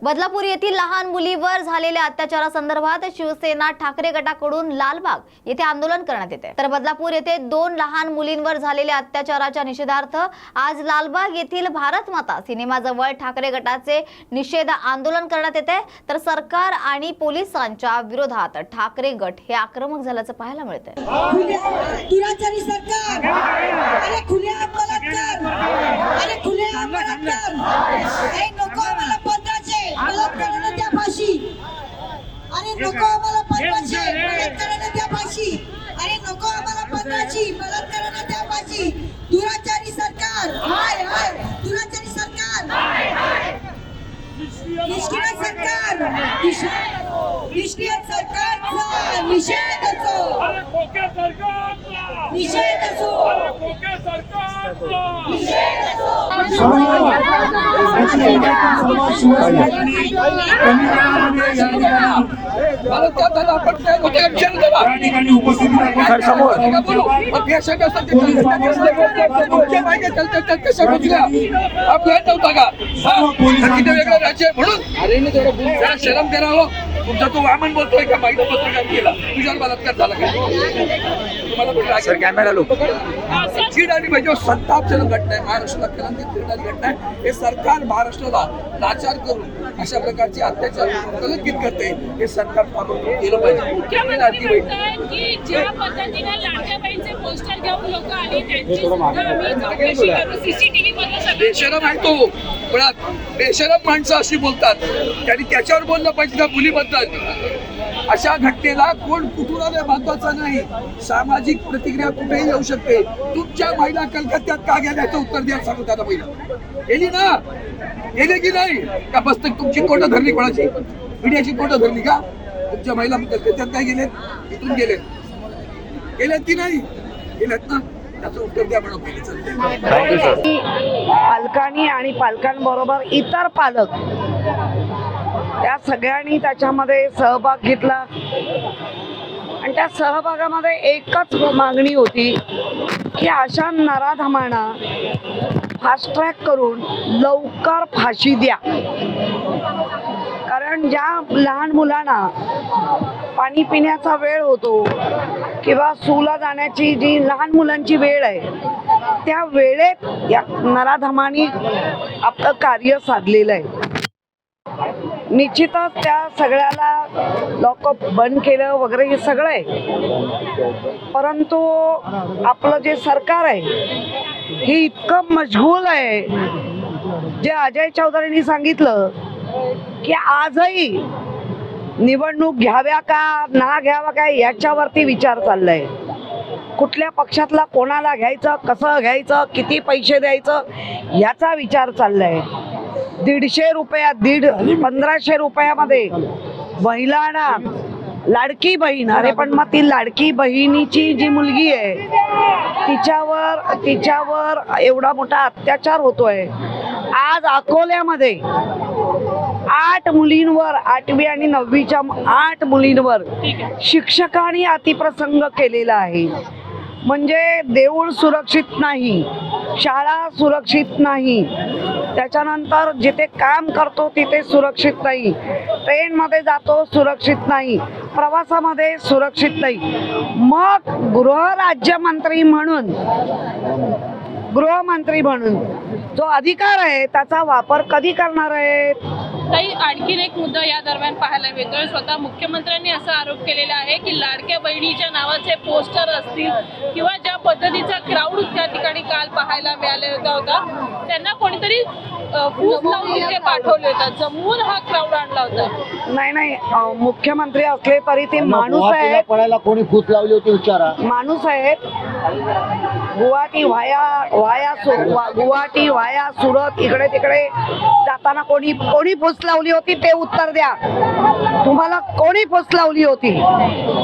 बदलापूर येथील लहान मुलीवर झालेल्या अत्याचारासंदर्भात शिवसेना ठाकरे गटाकडून लालबाग येथे आंदोलन करण्यात येते। तर बदलापूर येथे 2 लहान मुलींवर झालेल्या अत्याचाराच्या निषेधार्थ आज लालबाग येथील भारत माता सिनेमाजवळ ठाकरे गटाचे निषेध आंदोलन करण्यात येते। तर सरकार आणि पोलिसांच्या विरोधात ठाकरे गट हे आक्रमक झाल्याचं पाहायला मिळते। दुराचारी सरकार, अरे खुलेआम बलात्कार, अरे खुलेआम बलात्कार, अरे नको आम्हाला 15चे बलात्काराने द्या फाशी, अरे नको आम्हाला 15चे बलात्काराने द्या फाशी, अरे नको आम्हाला 15ची बलात्काराने द्या फाशी। दुराचारी सरकार, हाय हाय, दुराचारी सरकार, हाय हाय, निष्क्रिय सरकार, निष्क्रिय सरकारचा निषेध असो, अरे खोके सरकारचा निषेध असो, अरे खोके सरकारचा निषेध असो। शरम करावं। तुमचा तो वामन बोलतोय का माहिती पत्रकार केला तुझ्यावर बलात्कार झाला का तुम्हाला कॅमेरा लोक चीड आणि म्हणजे संतापजनक घटना आहे। महाराष्ट्राला क्रांती फिरणारी घटना आहे। हे सरकार महाराष्ट्राला लाचार करून अशा प्रकारचे अत्याचार कलंकित करते। हे सरकार केलं पाहिजे। मुख्यमंत्री म्हणतात की ज्या पद्धतीने लाडक्याबाईंचे पोस्टर घेऊन लोक आली त्यांची सुद्धा आम्ही चौकशी करू। सीसीटीव्ही मध्ये बेशरम आहे तो, मुळात बेशरम माणसं अशी बोलतात। त्यांनी त्याच्यावर बोललं पाहिजे त्या मुलीबद्दल। अशा घटनेला कोण कुठून आलं महत्वाचं नाही, सामाजिक प्रतिक्रिया कुठेही येऊ शकते। तुमच्या महिला कलकत्त्यात का गेल्या याचं उत्तर द्या, सांगू त्याला पहिलं गेली ना, गेले की नाही का? पुस्तक तुमची कोणतं धरली, कोणाची मीडियाची कोणतं धरली का? तुमच्या महिला कलकत्त्यात काय गेलेत, इथून गेलेत की नाही गेलेत ना, त्याचं उत्तर द्या म्हणून पहिले चालते। पालकांनी आणि पालकांबरोबर इतर पालक त्या सगळ्यांनी त्याच्यामध्ये सहभाग घेतला आणि त्या सहभागामध्ये एकच मागणी होती की अशा नराधमांना फास्ट ट्रॅक करून लवकर फाशी द्या। कारण ज्या लहान मुलांना पाणी पिण्याचा वेळ होतो किंवा स्कूलला जाण्याची जी लहान मुलांची वेळ आहे त्या वेळेत या नराधमांनी आपलं कार्य साधलेलं आहे। निश्चितच त्या सगळ्याला लॉकअप बंद केलं वगैरे हे सगळं आहे, परंतु आपलं जे सरकार आहे हे इतकं मशगूल आहे। जे अजय चौधरींनी सांगितलं की आजही निवडणूक घ्याव्या का ना घ्याव्या काय याच्यावरती विचार चाललाय। कुठल्या पक्षातला कोणाला घ्यायचं, कसं घ्यायचं, किती पैसे द्यायचं याचा विचार चाललाय। 150 रुपयात 1500 रुपयामध्ये महिलांना लाडकी बहीण, अरे पण मग ती लाडकी बहिणीची जी मुलगी आहे तिच्यावर एवढा मोठा अत्याचार होतोय। आज अकोल्यामध्ये 8 मुलींवर, 8वी आणि 9वीच्या 8 मुलींवर शिक्षकांनी अतिप्रसंग केलेला आहे। म्हणजे देऊळ सुरक्षित नाही, शाळा सुरक्षित नाही, त्याच्यानंतर जिथे काम करतो तिथे सुरक्षित नाही, ट्रेनमध्ये जातो सुरक्षित नाही, प्रवासामध्ये सुरक्षित नाही। मग गृहराज्यमंत्री म्हणून जो अधिकार आहे त्याचा वापर कधी करणार आहेत? ताई, आणखीन एक मुद्दा या दरम्यान पाहायला मिळतोय। स्वतः मुख्यमंत्र्यांनी असा आरोप केलेला आहे की लाडक्या बहिणीच्या नावाचे पोस्टर असतील किंवा ज्या पद्धतीचा क्राऊड त्या ठिकाणी काल पाहायला मिळालेला होता, त्यांना कोणीतरी फूस लावून तिथे पाठवले होता, जमवून हा क्राऊड आणला होता। नाही, मुख्यमंत्री असले तरी ते माणूस आहेत। पडायला कोणी फूस लावली होती विचारा, माणूस आहेत। गुवाहाटी वाया सुरत इकडे तिकडे जाताना कोणी फूस लावली होती ते उत्तर द्या। तुम्हाला कोणी फूस लावली होती?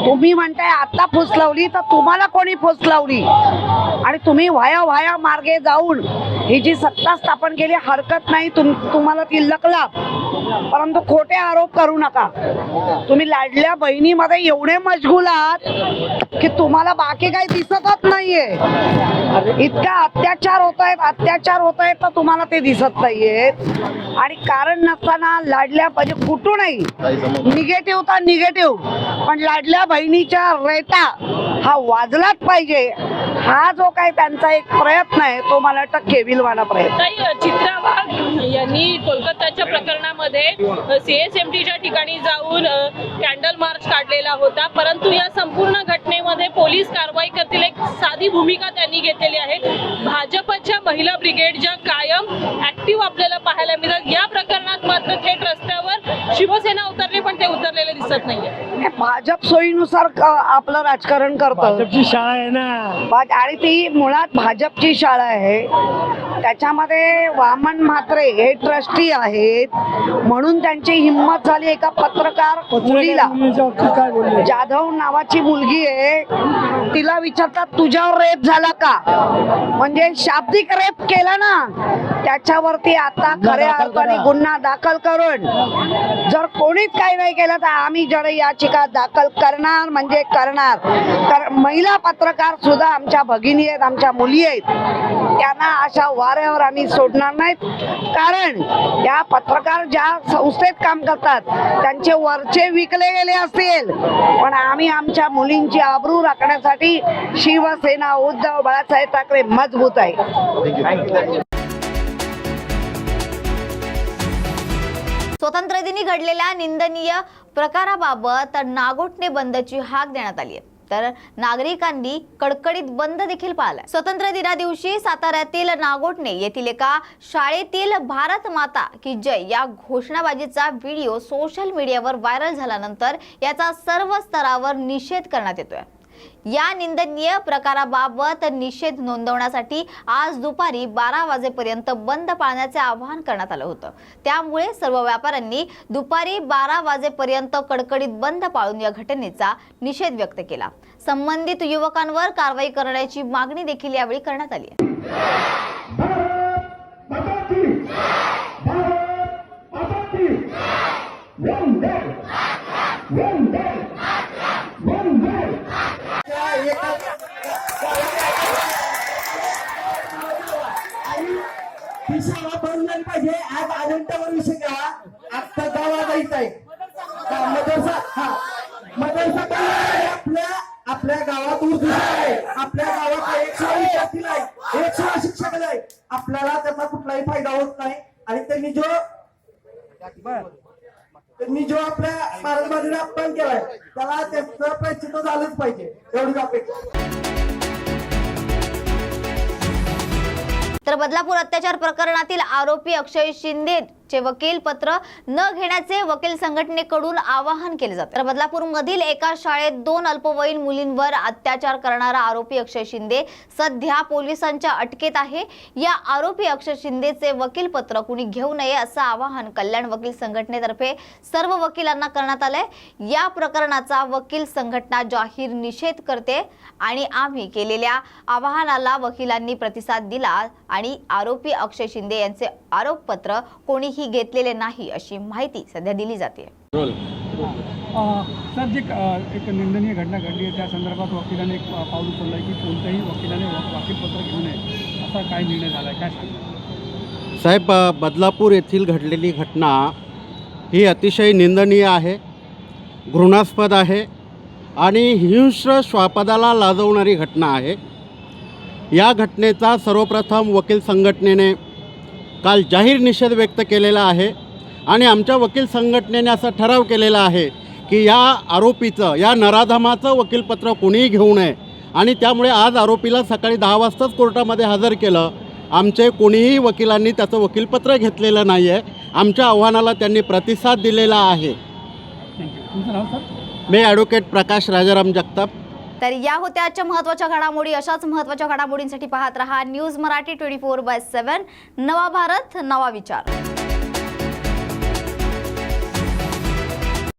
तुम्ही म्हणताय आता फूस लावली, तर तुम्हाला कोणी फूस लावली? आणि तुम्ही वाया मार्गे जाऊन ही जी सत्ता स्थापन केली हरकत नाही, तुम्हाला ती लकला, परंतु खोटे आरोप करू नका। तुम्ही लाडल्या बहिणीमध्ये एवढे मशगूल आहात की तुम्हाला बाकी काही दिसतच नाहीये। इतका अत्याचार होत आहेत तर तुम्हाला ते दिसत नाहीयेत आणि कारण नसताना लाडल्या म्हणजे कुठूनही निगेटिव्ह तर निगेटिव्ह पण लाडल्या बहिणीच्या रेटा हा वाजलाच पाहिजे. हा जो काही त्यांचा एक प्रयत्न आहे तो मला वाटतं केविलवाणा प्रयत्न. ताई, चित्रा वाघ यांनी कोलकाताच्या प्रकरणामध्ये CSMTच्या ठिकाणी जाऊन कॅन्डल मार्च काढलेला होता, परंतु या संपूर्ण घटनेमध्ये पोलीस कारवाई करतील एक साधी भूमिका त्यांनी घेतलेली आहे. भाजपच्या महिला ब्रिगेड ज्या कायम ऍक्टिव्ह आपल्याला पाहायला मिळतात, या प्रकरणात मात्र थेट रस्त्यावर शिवसेना उतरली पण ते उतरलेले दिसत नाहीये. भाजप सोयीनुसार आपलं राजकारण करतं. भाजपची शाळा आहे ना, आणि ती मुळात भाजपची शाळा आहे. त्याच्यामध्ये वामन म्हात्रे हे ट्रस्टी आहेत म्हणून त्यांची हिंमत झाली. एका पत्रकार मुलीला काय बोलले, जाधव नावाची मुलगी आहे, तिला विचारतात तुझ्यावर रेप झाला का, म्हणजे शाब्दिक रेप केला ना, त्याच्यावरती आता खऱ्या अर्थाने गुन्हा दाखल करून जर कोणीच काही नाही केलं तर आम्ही जड याचिका दाखल करणार म्हणजे करणार. महिला पत्रकार सुद्धा आमच्या भगिनी आहेत, आमच्या मुली आहेत, त्यांना अशा वाऱ्यावर आम्ही सोडणार नाहीत. कारण या पत्रकार ज्या संस्थेत काम करतात त्यांचे वरचे विकले गेले असतील पण आम्ही आमच्या मुलींची आबरू राखण्यासाठी शिवसेना उद्धव बाळासाहेब ठाकरे मजबूत आहे. स्वातंत्र्य दिनी घडलेल्या निंदनीय प्रकाराबाबत नागोठणे बंदची हाक देण्यात आली आहे, तर नागरिकांनी कडकडीत बंद देखील पाळलाय. स्वातंत्र्य दिना दिवशी साताऱ्यातील नागोठणे येथील एका शाळेतील भारत माता की जय या घोषणाबाजीचा व्हिडिओ सोशल मीडियावर व्हायरल झाल्यानंतर याचा सर्व स्तरावर निषेध करण्यात येतोय. या निंदनीय प्रकाराबाबत निषेध नोंदवण्यासाठी आज दुपारी 12 वाजेपर्यंत बंद पाळण्याचे आवाहन करण्यात आलं होतं. त्यामुळे सर्व व्यापाऱ्यांनी दुपारी 12 वाजेपर्यंत कडकडीत बंद पाळून या घटनेचा निषेध व्यक्त केला. संबंधित युवकांवर कारवाई करण्याची मागणी देखील यावेळी करण्यात आली आहे. शाळा बंद झाली पाहिजे. आज अजंठावर विषय घ्या, आता गावात जायचं आहे मदरसा आपल्या गावात उर्दू आहे, आपल्या गावात 100 विद्यार्थी आहे, 100 शिक्षक आहे. आपल्याला त्याचा कुठलाही फायदा होत नाही आणि त्यांनी जो आपल्या महाराजबाजीला अपमान केलाय त्याला त्याचं प्रायश्चित्त झालंच पाहिजे, एवढीच अपेक्षा. तर बदलापूर अत्याचार प्रकरणातील आरोपी अक्षय शिंदे चे वकील पत्र न घेण्याचे वकील संघटनेकडून आवाहन केले जाते. तर बदलापूर मधील एका शाळेत 2 अल्पवयीन मुलींवर अत्याचार करणारा आरोपी अक्षय शिंदे सध्या पोलिसांच्या अटकेत आहे. या आरोपी अक्षय शिंदेचे वकील पत्र कुणी घेऊ नये असं आवाहन कल्याण वकील संघटनेतर्फे सर्व वकिलांना करण्यात आलंय. या प्रकरणाचा वकील संघटना जाहीर निषेध करते आणि आम्ही केलेल्या आवाहनाला वकिलांनी प्रतिसाद दिला आणि आरोपी अक्षय शिंदे यांचे आरोपपत्र कोणीही घेतलेले नाही अशी माहिती सध्या दिली जाते. सर, जे एक निंदनीय घटना घडली आहे त्या संदर्भात वकिलाने एक पाऊल उचललं आहे की कोणत्याही वकिलाने वकीलपत्र घेऊ नये असा काय निर्णय झाला आहे, काय सांगा साहेब? बदलापूर येथील घडलेली घटना ही अतिशय निंदनीय आहे, घृणास्पद आहे आणि हिंस्र श्वापदाला लाजवणारी घटना आहे. या घटनेचा सर्वप्रथम वकील संघटनेने काल जाहीर निषेध व्यक्त केलेला आहे आणि आमच्या वकील संघटनेने असा ठराव केलेला आहे की या आरोपीचं, या नराधमाचं वकीलपत्र कोणीही घेऊ नये आणि त्यामुळे आज आरोपीला सकाळी 10 वाजताच कोर्टामध्ये हजर केलं. आमचे कोणीही वकिलांनी त्याचं वकीलपत्र घेतलेलं नाही आहे. आमच्या आव्हानाला त्यांनी प्रतिसाद दिलेला आहे. तुमचं नाव सर? मी ॲडव्होकेट प्रकाश राजाराम जगताप. तर या होत्या आजच्या महत्त्वाच्या घडामोडी. अशाच महत्त्वाच्या घडामोडींसाठी पाहत रहा न्यूज मराठी 24/7. नवा भारत, नवा विचार.